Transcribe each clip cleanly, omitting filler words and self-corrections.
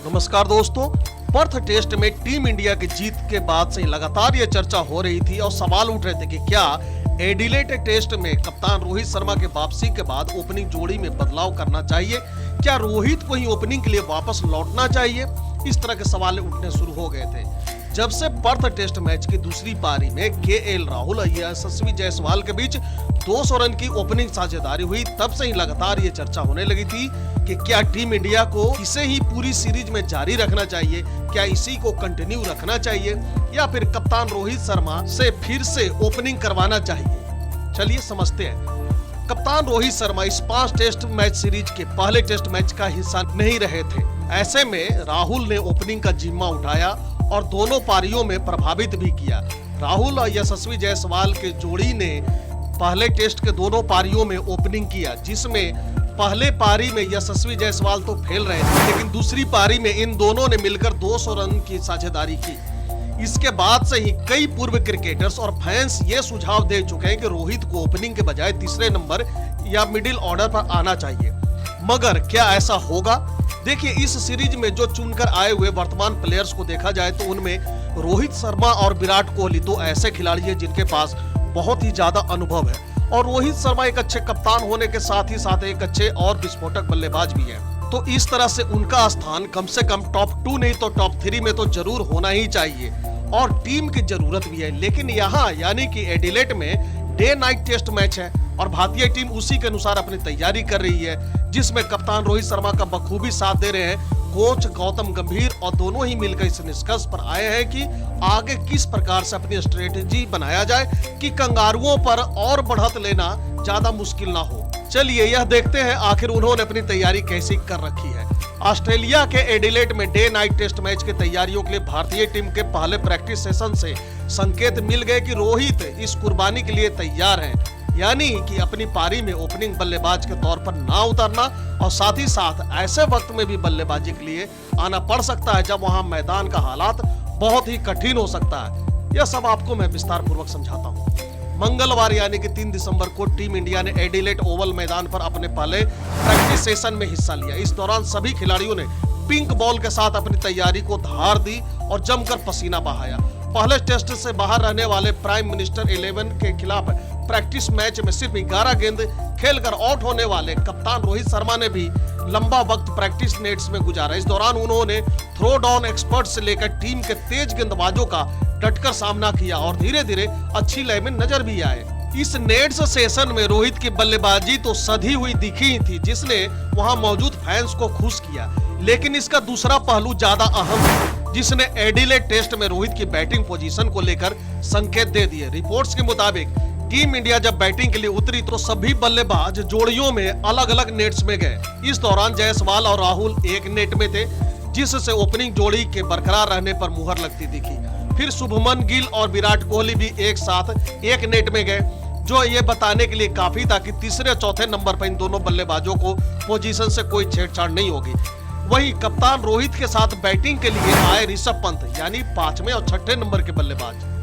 नमस्कार दोस्तों, Perth test में टीम इंडिया की जीत के बाद से लगातार ये चर्चा हो रही थी और सवाल उठ रहे थे कि क्या एडिलेड टेस्ट में कप्तान रोहित शर्मा के वापसी के बाद ओपनिंग जोड़ी में बदलाव करना चाहिए, क्या रोहित को ही ओपनिंग के लिए वापस लौटना चाहिए। इस तरह के सवाल उठने शुरू हो गए थे जब से पर्थ टेस्ट मैच की दूसरी पारी में केएल राहुल और यशस्वी जायसवाल के बीच 200 रन की ओपनिंग साझेदारी हुई। तब से ही लगातार ये चर्चा होने लगी थी कि क्या टीम इंडिया को इसे ही पूरी सीरीज में जारी रखना चाहिए, क्या इसी को कंटिन्यू रखना चाहिए या फिर कप्तान रोहित शर्मा से फिर से ओपनिंग करवाना चाहिए। चलिए समझते हैं। कप्तान रोहित शर्मा इस 5 टेस्ट मैच सीरीज के पहले टेस्ट मैच का हिस्सा नहीं रहे थे। ऐसे में राहुल ने ओपनिंग का जिम्मा उठाया और दोनों पारियों में प्रभावित भी किया। राहुल और यशस्वी जायसवाल के जोड़ी ने पहले टेस्ट के दोनों पारियों में ओपनिंग किया, जिसमें पहले पारी में यशस्वी जायसवाल तो फेल रहे थे, लेकिन दूसरी पारी में इन दोनों ने मिलकर 200 रन की साझेदारी की। इसके बाद से ही कई पूर्व क्रिकेटर्स और फैंस ये सुझाव दे चुके हैं कि रोहित को ओपनिंग के बजाय तीसरे नंबर या मिडिल ऑर्डर पर आना चाहिए। मगर क्या ऐसा होगा? देखिए, इस सीरीज में जो चुनकर आए हुए वर्तमान प्लेयर्स को देखा जाए तो उनमें रोहित शर्मा और विराट कोहली तो ऐसे खिलाड़ी हैं जिनके पास बहुत ही ज्यादा अनुभव है और रोहित शर्मा एक अच्छे कप्तान होने के साथ ही साथ एक अच्छे और विस्फोटक बल्लेबाज भी है। तो इस तरह से उनका स्थान कम से कम टॉप 2 नहीं तो टॉप 3 में तो जरूर होना ही चाहिए और टीम की जरूरत भी है। लेकिन यहाँ यानी कि एडिलेड में डे नाइट टेस्ट मैच है और भारतीय टीम उसी के अनुसार अपनी तैयारी कर रही है, जिसमें कप्तान रोहित शर्मा का बखूबी साथ दे रहे हैं कोच गौतम गंभीर, और दोनों ही मिलकर इस निष्कर्ष पर आए हैं कि आगे किस प्रकार से अपनी स्ट्रेटेजी बनाया जाए कि कंगारुओं पर और बढ़त लेना ज्यादा मुश्किल ना हो। चलिए यह देखते हैं आखिर उन्होंने अपनी तैयारी कैसी कर रखी है। ऑस्ट्रेलिया के एडिलेड में डे नाइट टेस्ट मैच की तैयारियों के लिए भारतीय टीम के पहले प्रैक्टिस सेशन से संकेत मिल गए कि रोहित इस कुर्बानी के लिए तैयार हैं, यानी कि अपनी पारी में ओपनिंग बल्लेबाज के तौर पर ना उतरना और साथ ही साथ ऐसे वक्त में भी बल्लेबाजी के लिए आना पड़ सकता है जब वहां मैदान का हालात बहुत ही कठिन हो सकता है। यह सब आपको मैं विस्तार पूर्वक समझाता हूँ। मंगलवार यानी कि 3 दिसंबर को टीम इंडिया ने एडिलेड ओवल मैदान पर अपने पहले प्रैक्टिस सेशन में हिस्सा लिया। इस दौरान सभी खिलाड़ियों ने पिंक बॉल के साथ अपनी तैयारी को धार दी और जमकर पसीना बहाया। पहले टेस्ट से बाहर रहने वाले प्राइम मिनिस्टर 11 के खिलाफ प्रैक्टिस मैच में सिर्फ 11 गेंद खेलकर आउट होने वाले कप्तान रोहित शर्मा ने भी लंबा वक्त प्रैक्टिस नेट्स में गुजारा। इस दौरान उन्होंने थ्रो डाउन एक्सपर्ट से लेकर टीम के तेज गेंदबाजों का डटकर सामना किया और धीरे धीरे अच्छी लय में नजर भी आए। इस नेट्स सेशन में रोहित की बल्लेबाजी तो सधी हुई दिखी ही थी, जिसने वहां मौजूद फैंस को खुश किया। लेकिन इसका दूसरा पहलू ज्यादा अहम है, जिसने एडिलेड टेस्ट में रोहित की बैटिंग पोजीशन को लेकर संकेत दे दिए। रिपोर्ट्स के मुताबिक टीम इंडिया जब बैटिंग के लिए उतरी तो सभी बल्लेबाज जोड़ियों में अलग अलग नेट्स में गए। इस दौरान जायसवाल और राहुल एक नेट में थे, जिससे ओपनिंग जोड़ी के बरकरार रहने पर मुहर लगती दिखी। फिर शुभमन गिल और विराट कोहली भी एक साथ एक नेट में गए, जो ये बताने के लिए काफी था कि तीसरे और चौथे नंबर पर इन दोनों बल्लेबाजों को पोजीशन से कोई छेड़छाड़ नहीं होगी। वहीं कप्तान रोहित के साथ बैटिंग के लिए आए ऋषभ पंत यानी 5वें और 6ठे नंबर के बल्लेबाज।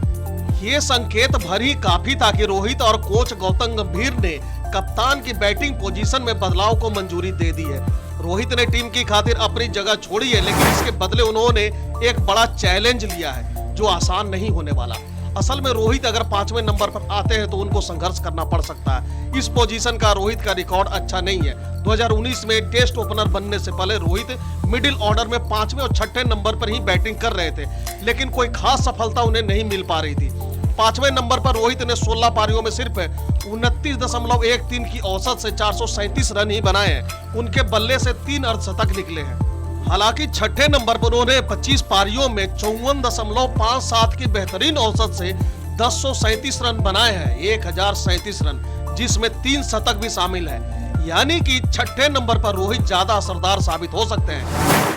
ये संकेत भर ही काफी था कि रोहित और कोच गौतम गंभीर ने कप्तान की बैटिंग पोजीशन में बदलाव को मंजूरी दे दी है। रोहित ने टीम की खातिर अपनी जगह छोड़ी है, लेकिन इसके बदले उन्होंने एक बड़ा चैलेंज लिया है जो आसान नहीं होने वाला। असल में रोहित अगर 5वें नंबर पर आते हैं तो उनको संघर्ष करना पड़ सकता है। इस पोजीशन का रोहित का रिकॉर्ड अच्छा नहीं है। 2019 में टेस्ट ओपनर बनने से पहले रोहित मिडिल ऑर्डर में 5वें और 6ठे नंबर पर ही बैटिंग कर रहे थे, लेकिन कोई खास सफलता उन्हें नहीं मिल पा रही थी। 5वें नंबर पर रोहित ने 16 पारियों में सिर्फ 29.13 की औसत से 437 रन ही बनाए हैं। उनके बल्ले से 3 अर्धशतक निकले हैं। हालांकि 6ठे नंबर पर उन्होंने 25 पारियों में 54.57 की बेहतरीन औसत से 1037 रन बनाए हैं, 1037 रन, जिसमें 3 शतक भी शामिल है। यानी कि 6ठे नंबर पर रोहित ज्यादा असरदार साबित हो सकते हैं।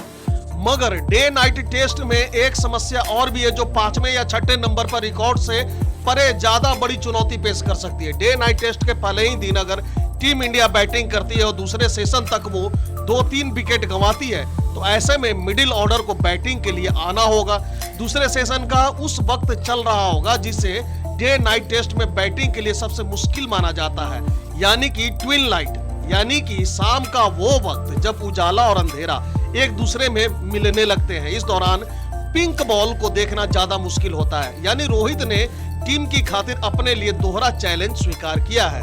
मगर डे नाइट टेस्ट में एक समस्या और भी है जो 5वें या 6ठे नंबर पर रिकॉर्ड से परे ज्यादा बड़ी चुनौती पेश कर सकती है। डे नाइट टेस्ट के पहले ही दिन अगर टीम इंडिया बैटिंग करती है और दूसरे सेशन तक वो 2-3 विकेट गंवाती है, तो ऐसे में मिडिल ऑर्डर को बैटिंग के लिए आना होगा। दूसरे सेशन का उस वक्त चल रहा होगा जिसे डे नाइट टेस्ट में बैटिंग के लिए सबसे मुश्किल माना जाता है, यानी कि ट्विन लाइट, यानी कि शाम का वो वक्त जब उजाला और अंधेरा एक दूसरे में मिलने लगते हैं। इस दौरान पिंक बॉल को देखना ज्यादा मुश्किल होता है। यानी रोहित ने टीम की खातिर अपने लिए दोहरा चैलेंज स्वीकार किया है।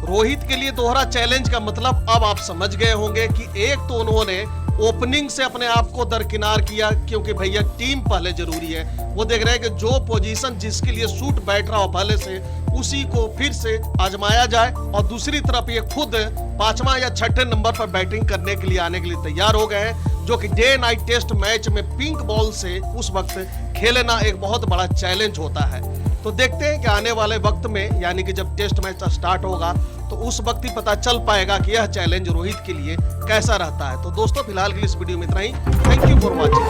रोहित के लिए दोहरा चैलेंज का मतलब अब आप समझ गए होंगे कि एक तो उन्होंने ओपनिंग से अपने आप को दरकिनार किया, क्योंकि भैया टीम पहले जरूरी है। वो देख रहे हैं कि जो पोजीशन जिसके लिए सूट बैठ रहा हो पहले से, उसी को फिर से आजमाया जाए। और दूसरी तरफ ये खुद 5वां या 6ठे नंबर पर बैटिंग करने के लिए आने के लिए तैयार हो गए हैं, जो कि डे नाइट टेस्ट मैच में पिंक बॉल से उस वक्त खेलना एक बहुत बड़ा चैलेंज होता है। तो देखते हैं कि आने वाले वक्त में, यानी कि जब टेस्ट मैच स्टार्ट होगा तो उस वक्त ही पता चल पाएगा कि यह चैलेंज रोहित के लिए कैसा रहता है। तो दोस्तों फिलहाल के लिए इस वीडियो में इतना ही। Thank you for watching.